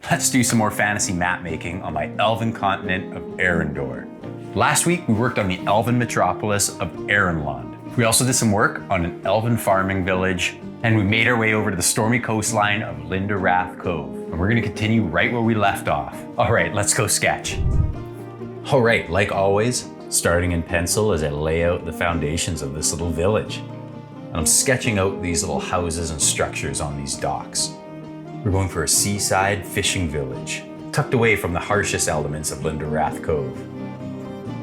Let's do some more fantasy map making on my elven continent of Arendor. Last week, we worked on the elven metropolis of Arenland. We also did some work on an elven farming village, and we made our way over to the stormy coastline of Lindarath Cove. And we're gonna continue right where we left off. All right, let's go sketch. All right, like always, starting in pencil as I lay out the foundations of this little village. And I'm sketching out these little houses and structures on these docks. We're going for a seaside fishing village, tucked away from the harshest elements of Lindarath Cove.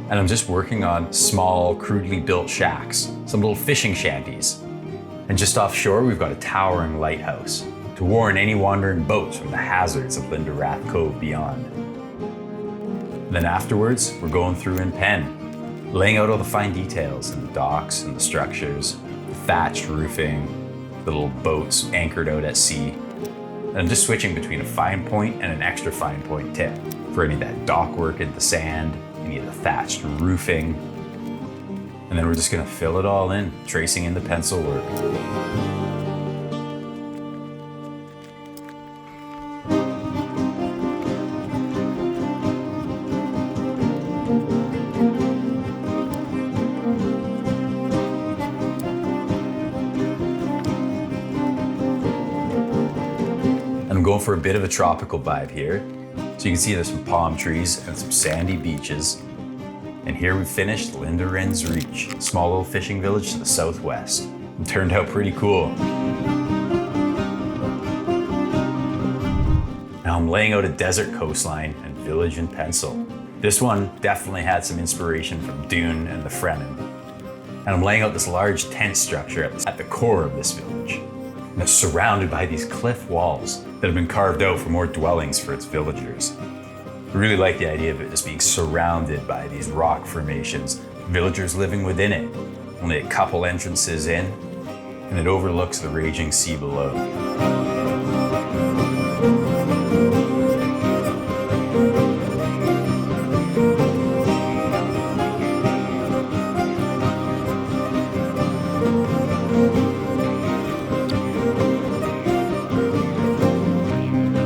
And I'm just working on small, crudely built shacks, some little fishing shanties. And just offshore, we've got a towering lighthouse to warn any wandering boats from the hazards of Lindarath Cove beyond. Then afterwards, we're going through in pen, laying out all the fine details in the docks and the structures, the thatched roofing, the little boats anchored out at sea. And I'm just switching between a fine point and an extra fine point tip for any of that dock work in the sand, any of the thatched roofing. And then we're just gonna fill it all in, tracing in the pencil work. I'm going for a bit of a tropical vibe here. So you can see there's some palm trees and some sandy beaches. And here we've finished Lindaren's Reach, a small little fishing village to the southwest. It turned out pretty cool. Now I'm laying out a desert coastline and village in pencil. This one definitely had some inspiration from Dune and the Fremen. And I'm laying out this large tent structure at the core of this village. And it's surrounded by these cliff walls that have been carved out for more dwellings for its villagers. I really like the idea of it just being surrounded by these rock formations, villagers living within it, only a couple entrances in, and it overlooks the raging sea below.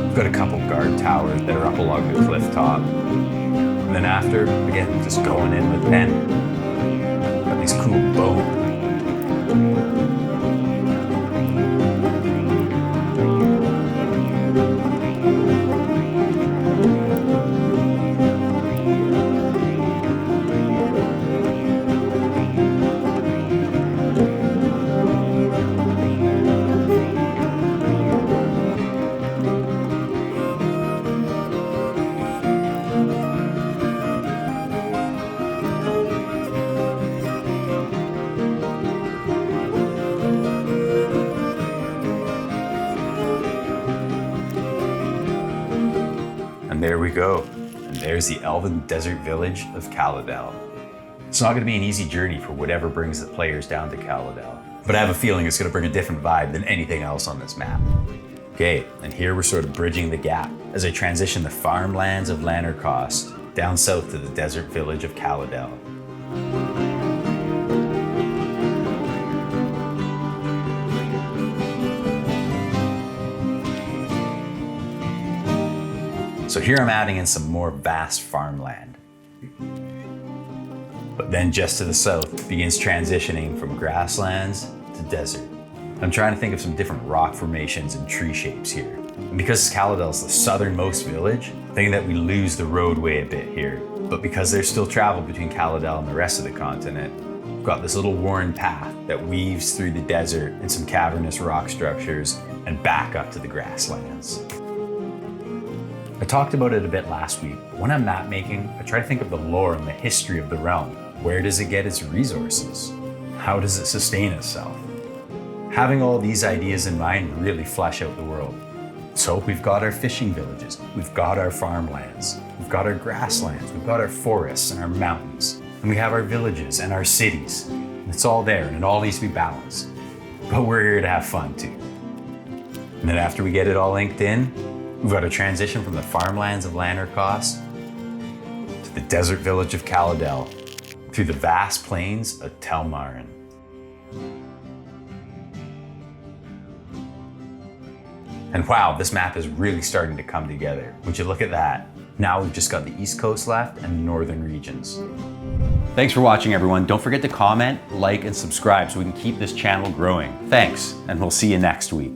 We've got a couple guard towers that are up along the cliff top. And then after, again, just going in with pen. Got these cool boats. And there we go. And there's the elven desert village of Caladel. It's not going to be an easy journey for whatever brings the players down to Caladel, but I have a feeling it's going to bring a different vibe than anything else on this map. Okay, and here we're sort of bridging the gap as I transition the farmlands of Lanarkost down south to the desert village of Caladel. So here I'm adding in some more vast farmland. But then just to the south, it begins transitioning from grasslands to desert. I'm trying to think of some different rock formations and tree shapes here. And because Caladel's the southernmost village, I'm thinking that we lose the roadway a bit here. But because there's still travel between Caladel and the rest of the continent, we've got this little worn path that weaves through the desert and some cavernous rock structures and back up to the grasslands. I talked about it a bit last week, but when I'm map making, I try to think of the lore and the history of the realm. Where does it get its resources? How does it sustain itself? Having all these ideas in mind really flesh out the world. So we've got our fishing villages, we've got our farmlands, we've got our grasslands, we've got our forests and our mountains, and we have our villages and our cities. It's all there and it all needs to be balanced. But we're here to have fun too. And then after we get it all linked in, we've got a transition from the farmlands of Lanarkost to the desert village of Caladel, through the vast plains of Telmarin. And wow, this map is really starting to come together. Would you look at that? Now we've just got the East Coast left and the northern regions. Thanks for watching, everyone. Don't forget to comment, like, and subscribe so we can keep this channel growing. Thanks, and we'll see you next week.